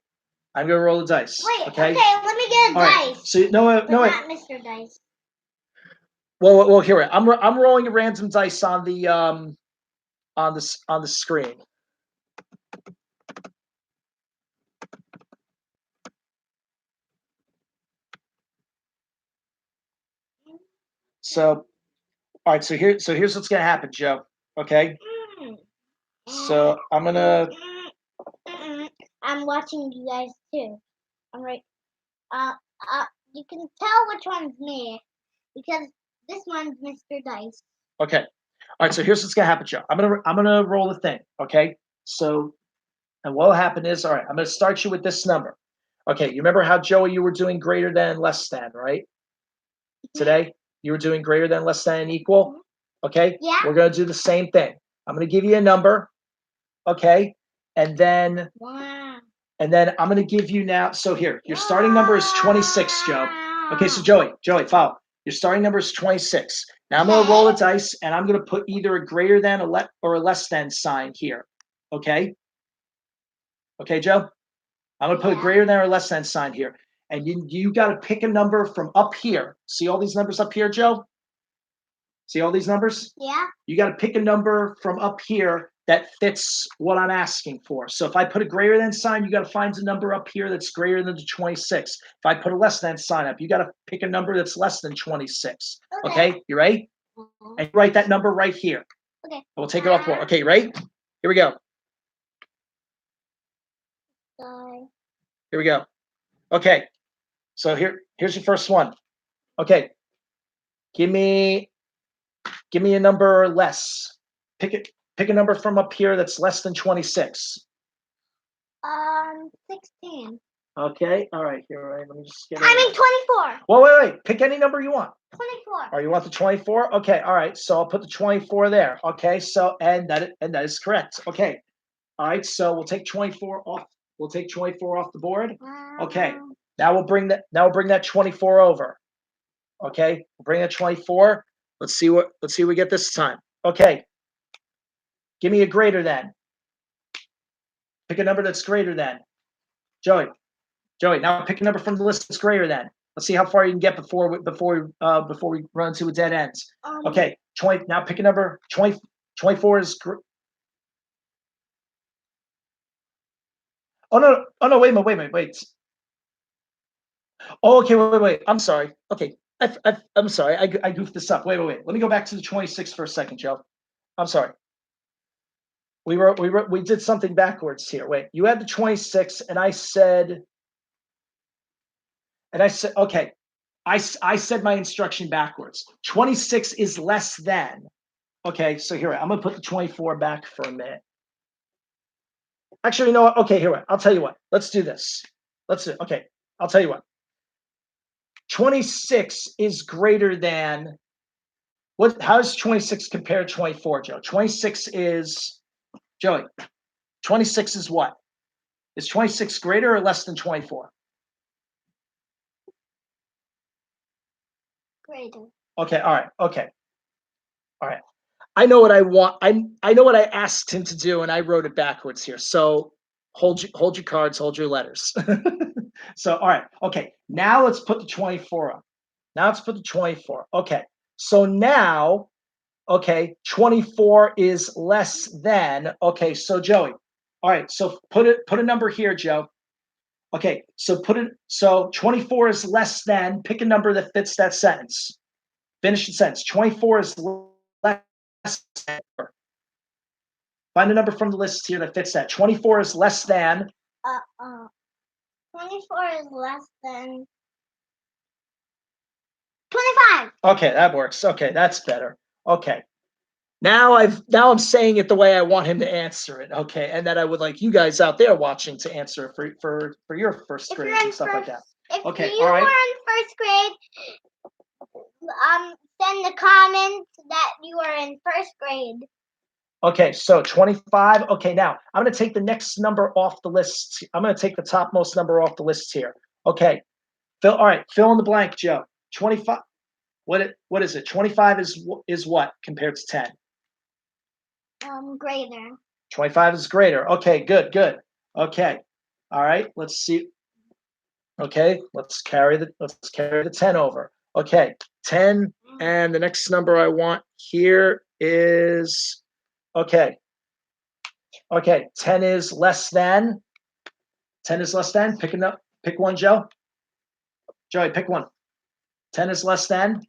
I'm gonna roll the dice. Wait, okay, let me get a right. dice. So no, But wait. not Mr. Dice. Well, here I'm rolling a random dice on the on the screen. So, all right. So here's what's gonna happen, Joe. Okay. So I'm gonna. I'm watching you guys too. I'm right. You can tell which one's me because this one's Mr. Dice. Okay. All right. So here's what's gonna happen, Joe. I'm gonna roll the thing. Okay. So, and what'll happen is, all right. I'm gonna start you with this number. Okay. You remember how, Joey, you were doing greater than, less than, right? Today you were doing greater than, less than, and equal. Okay. Yeah. We're gonna do the same thing. I'm gonna give you a number. Okay. And then. Wow. And then I'm going to give you now. So here, your starting number is 26, Joe. Okay, so Joey, follow. Your starting number is 26. Now I'm going to roll the dice, and I'm going to put either a greater than or a less than sign here. Okay? Okay, Joe? I'm going to put a greater than or less than sign here. And you got to pick a number from up here. See all these numbers up here, Joe? See all these numbers? Yeah. You got to pick a number from up here that fits what I'm asking for. So if I put a greater than sign, you got to find a number up here that's greater than the 26. If I put a less than sign up, you got to pick a number that's less than 26. Okay? You ready? And you write that number right here. Okay. And we'll take it off the board. Okay, ready? Here we go. Here we go. Okay. So here's your first one. Okay. Give me a number less. Pick a number from up here that's less than 26. 16. Okay. All right. Here, right. Let me just get. 24. Well, wait. Pick any number you want. 24. Oh, you want the 24? Okay. All right. So I'll put the 24 there. Okay. So and that is correct. Okay. All right. So we'll take 24 off. We'll take 24 off the board. Okay. Now we'll bring that 24 over. Okay. We'll bring that 24. Let's see what we get this time. Okay. Give me a greater than. Pick a number that's greater than. Joey, now pick a number from the list that's greater than. Let's see how far you can get before we run to a dead end. Okay, 20. Now pick a number. 24 is. Oh no! Wait a minute. Wait. Oh, okay. Wait. I'm sorry. Okay, I'm sorry. I goofed this up. Wait. Let me go back to the 26 for a second, Joe. I'm sorry. We did something backwards here. Wait, you had the 26, and I said, okay, I said my instruction backwards. 26 is less than. Okay, so here, I'm gonna put the 24 back for a minute. Actually, you know what? Okay, here, I'll tell you what. Let's do this. Okay, I'll tell you what. 26 is greater than. How does 26 compare to 24, Joe? 26 is. Joey, 26 is what? Is 26 greater or less than 24? Greater. Okay, all right, okay. All right. I know what I want. I know what I asked him to do, and I wrote it backwards here. So hold your cards, hold your letters. So all right, okay. Now let's put the 24 up. Now let's put the 24. Okay. So now, okay, 24 is less than. Okay, so Joey. All right, so put a number here, Joe. Okay, so so 24 is less than, pick a number that fits that sentence. Finish the sentence. 24 is less than. Find a number from the list here that fits that. 24 is less than. 24 is less than 25. Okay, that works. Okay, that's better. Okay. Now I'm saying it the way I want him to answer it. Okay, and that I would like you guys out there watching to answer it for your first grade and stuff like that. Okay, If you all right. were in first grade, send the comments that you are in first grade. Okay, so 25. Okay, now I'm going to take the next number off the list. I'm going to take the topmost number off the list here. Okay, all right, fill in the blank, Joe. 25. What is it? 25 is what compared to 10? Greater. 25 is greater. Okay, good. Okay, all right. Let's see. Okay, let's carry the 10 over. Okay, 10, and the next number I want here is okay. 10 is less than. 10 is less than. Pick one, Joe. Joey, pick one. 10 is less than.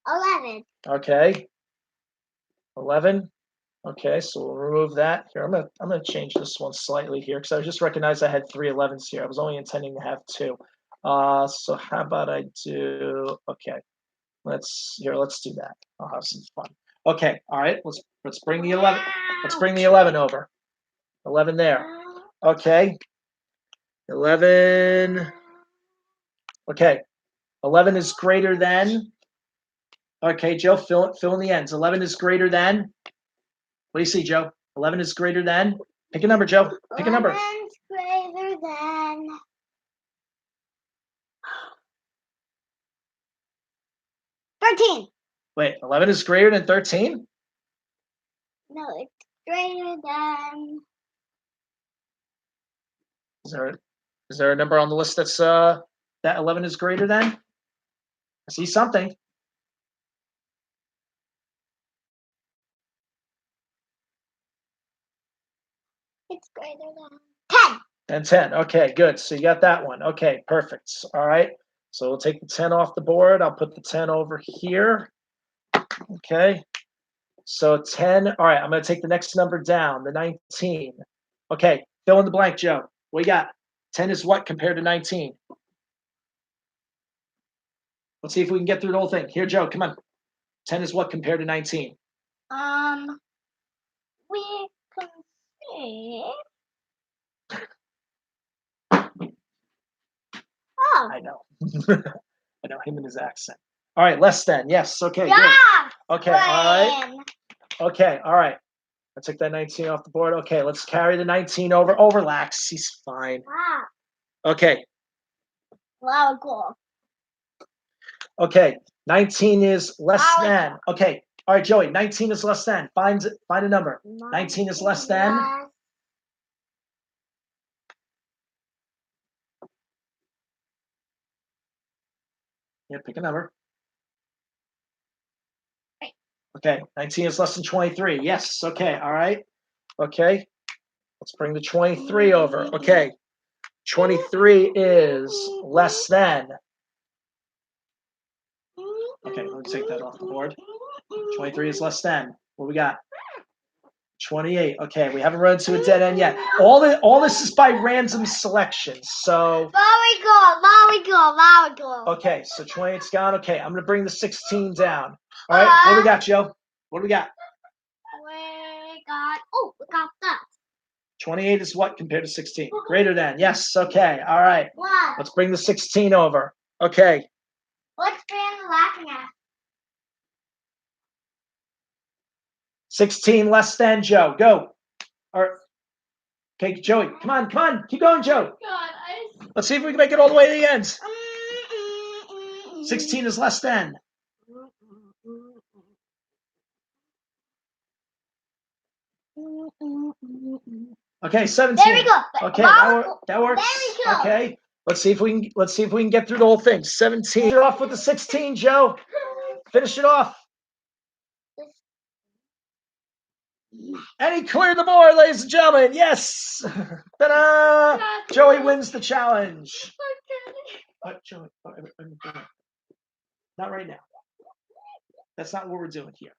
11. Okay. 11. Okay, so we'll remove that. Here, I'm gonna change this one slightly here because I just recognized I had 3 11s here. I was only intending to have 2. So how about I do? Okay, let's do that. I'll have some fun. Okay, all right. Let's bring the 11. Let's bring the 11 over. 11 there. Okay. 11. Okay. 11 is greater than. Okay, Joe, fill in the ends. 11 is greater than. What do you see, Joe? 11 is greater than. Pick a number, Joe. Pick a number. 11 is greater than 13. Wait, 11 is greater than 13? No, it's greater than. Is there a number on the list that's that 11 is greater than? I see something. It's greater than 10. And 10. Okay, good. So you got that one. Okay, perfect. All right. So we'll take the 10 off the board. I'll put the 10 over here. Okay. So 10. All right, I'm going to take the next number down, the 19. Okay, fill in the blank, Joe. What you got? 10 is what compared to 19? Let's see if we can get through the whole thing. Here, Joe, come on. 10 is what compared to 19? We can see. Oh. I know. I know him and his accent. All right, less than. Yes. Okay. Yeah. Good. Okay. All right. Okay. All right. I took that 19 off the board. Okay. Let's carry the 19 over. Overlaps. He's fine. Wow. Okay. Wow, cool. Okay. 19 is less than. Okay. All right, Joey. 19 is less than. Find a number. 19 is less than. Yeah, pick a number. Okay, 19 is less than 23. Yes, okay, all right. Okay, let's bring the 23 over. Okay, 23 is less than. Okay, let me take that off the board. 23 is less than. What we got? 28. Okay, we haven't run to a dead end yet. All this is by random selection. So. Very good. Okay, so 28's gone. Okay, I'm gonna bring the 16 down. All right, what do we got, Joe? What do we got? We got that. 28 is what compared to 16? Greater than. Yes, okay, all right. What? Let's bring the 16 over. Okay. What's Brianna laughing at? 16 less than Joe. Go. Okay, Joey, come on. Keep going, Joe. God, Let's see if we can make it all the way to the end. 16 is less than. Okay, 17. There we go. Okay, that works. There we go. Okay, let's see if we can get through the whole thing. 17. You're off with the 16, Joe. Finish it off. And he cleared the board, ladies and gentlemen. Yes. Ta-da! Joey wins the challenge. Joey, not right now. That's not what we're doing here.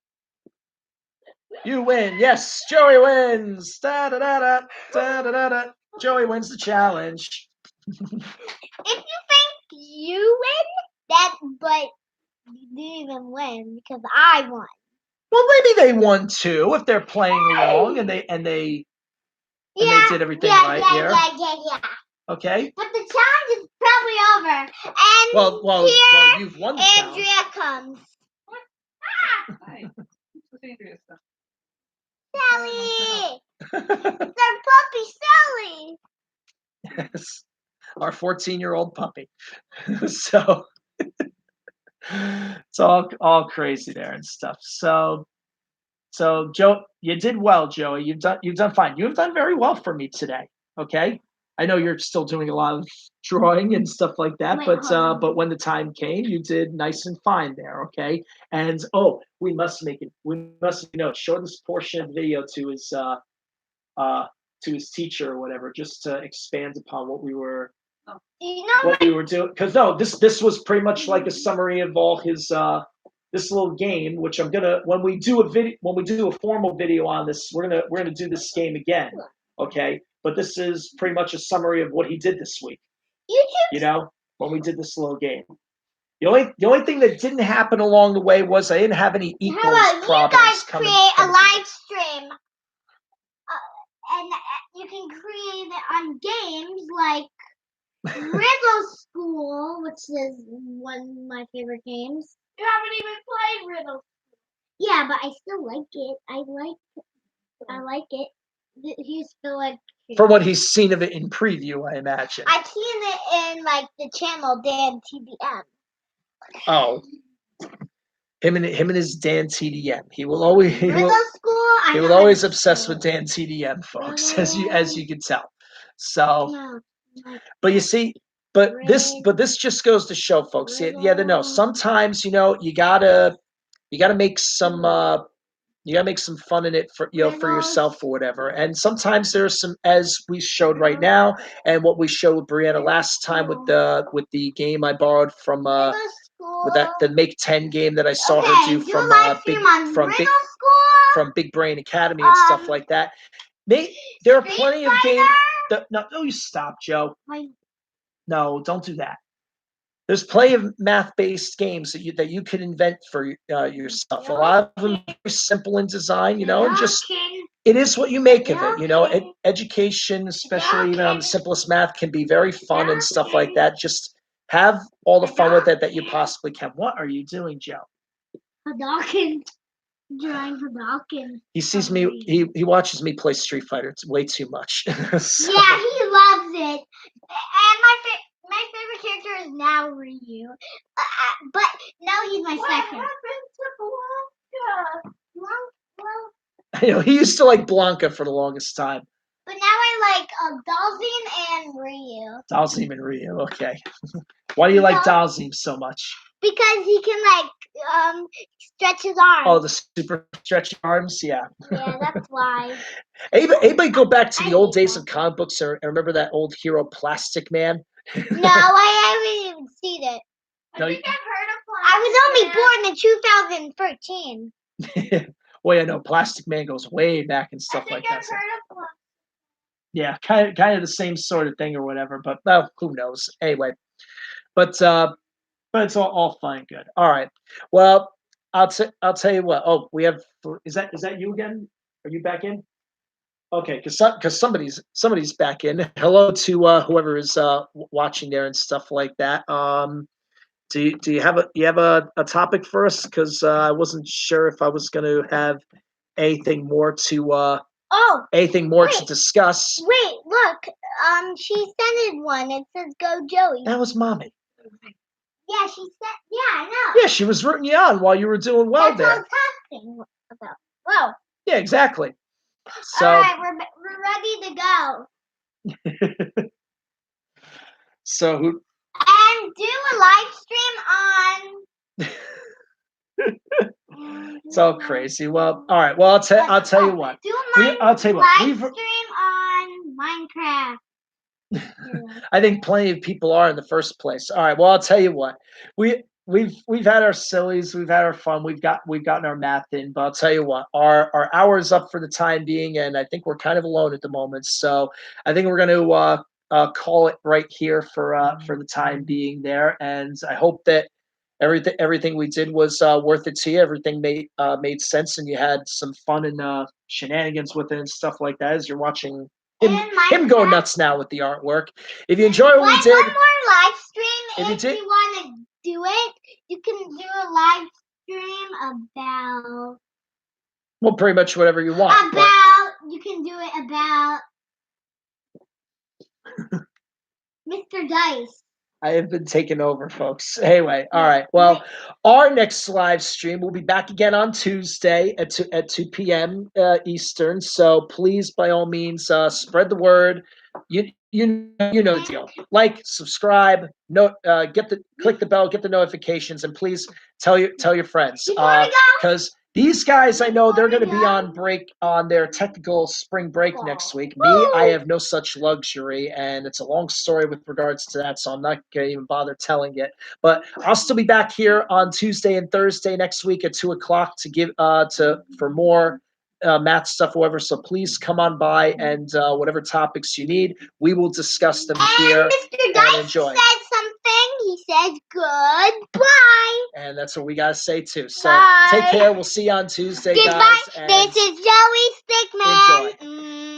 You win. Yes, Joey wins. Da da da da da da da. Joey wins the challenge. If you think you win, but you didn't even win because I won. Well, maybe they won too if they're playing along and they did everything right here. Yeah. Okay. But the challenge is probably over. And well, here you've won the Andrea challenge. comes. Sally! It's our puppy, Sally! Yes, our 14-year-old puppy. So it's all crazy there and stuff. So Joe, you did well, Joey. You've done fine. You've done very well for me today. Okay. I know you're still doing a lot of drawing and stuff like that, but when the time came, you did nice and fine there. Okay. And we must show this portion of the video to his teacher or whatever, just to expand upon what we were doing. Because this was pretty much like a summary of all his this little game, which I'm gonna when we do a formal video on this, we're gonna do this game again. Okay. But this is pretty much a summary of what he did this week. When we did this little game. The only thing that didn't happen along the way was I didn't have any equals problems. How about you guys create a live stream, and you can create it on games like Riddle School, which is one of my favorite games. You haven't even played Riddle. Yeah, but I still like it. I like it. He's still like. From what he's seen of it in preview, I imagine. I've seen it in like the channel Dan TBM. Oh, him and his Dan TDM. He will always obsess with Dan TDM, folks, as you can tell. So, but you see, but this just goes to show, folks. Sometimes you gotta make some. You gotta make some fun in it for yourself or whatever. And sometimes there's some, as we showed right now, and what we showed with Brianna last time with the game I borrowed from with the Make 10 game that I saw her do from Big Brain Academy and stuff like that. There are plenty of games. No, you stop, Joe. No, don't do that. There's plenty of math-based games that you can invent for yourself. A lot of them are very simple in design, and just it is what you make of it. Education, especially even on the simplest math, can be very fun and stuff like that. Just have all the fun with it that you possibly can. What are you doing, Joe? Hadouken. Drawing Hadouken. He sees me. He watches me play Street Fighter. It's way too much. Yeah, he loves it. And my favorite character is now Ryu, but now he's my second. What happened to I Blanca? know he used to like Blanca for the longest time. But now I like Dalzim and Ryu. Dalzim and Ryu, okay. Why do you like Dalzim so much? Because he can stretch his arms. Oh, the super stretchy arms, yeah. Yeah, that's why. Anybody go back to the old days of comic books and remember that old hero Plastic Man? No, I haven't even seen it. No, I think I've heard of I was only born in 2013. Well, yeah, no, Plastic Man goes way back and stuff like that. I've heard of one. Yeah, kind of the same sort of thing or whatever, but well, who knows? Anyway, but it's all fine and good. All right. Well, I'll tell you what. Oh, we have. Is that you again? Are you back in? Okay, because somebody's back in. Hello to whoever is watching there and stuff like that. Do you have a topic for us? Because I wasn't sure if I was going to have anything more to Oh, anything more to wait. discuss. wait, look. She sent one. It says "Go Joey." That was Mommy. Yeah, she said. Yeah, I know. Yeah, she was rooting you on while you were doing well That's there. what I was talking about. Whoa. Yeah, exactly. So, All right, we're ready to go. so who? And do a live stream on. It's all crazy. Well, all right. Well, I'll tell you what. Do a I'll tell you what. live stream on Minecraft. I think plenty of people are in the first place. All right. Well, I'll tell you what. We've had our sillies, we've had our fun, we've gotten our math in, but I'll tell you what, our hour's up for the time being, and I think we're kind of alone at the moment. So I think we're going to call it right here for the time being there, and I hope that everything we did was worth it to you. Everything made sense, and you had some fun and shenanigans with it and stuff like that as you're watching him go nuts now with the artwork. If you enjoy what we did, one more live stream. If If you want to do it, you can do a live stream about. well, pretty much whatever you want. You can do it about Mr. Dice. I have been taken over, folks. Anyway, all right. Well, our next live stream will be back again on Tuesday at 2 p.m. Eastern. So please, by all means, spread the word. You know the deal. Like, subscribe, click the bell, get the notifications, and please tell your friends. Because these guys, I know they're going to be on break on their technical spring break next week. Me, I have no such luxury, and it's a long story with regards to that, so I'm not going to even bother telling it. But I'll still be back here on Tuesday and Thursday next week at 2:00 to give for more math stuff, whatever. So please come on by, and whatever topics you need, we will discuss them here. Mr. Dice said something. He says goodbye. And that's what we got to say too. So Bye. take care. We'll see you on Tuesday, Goodbye. guys. And this is Joey Stickman. enjoy.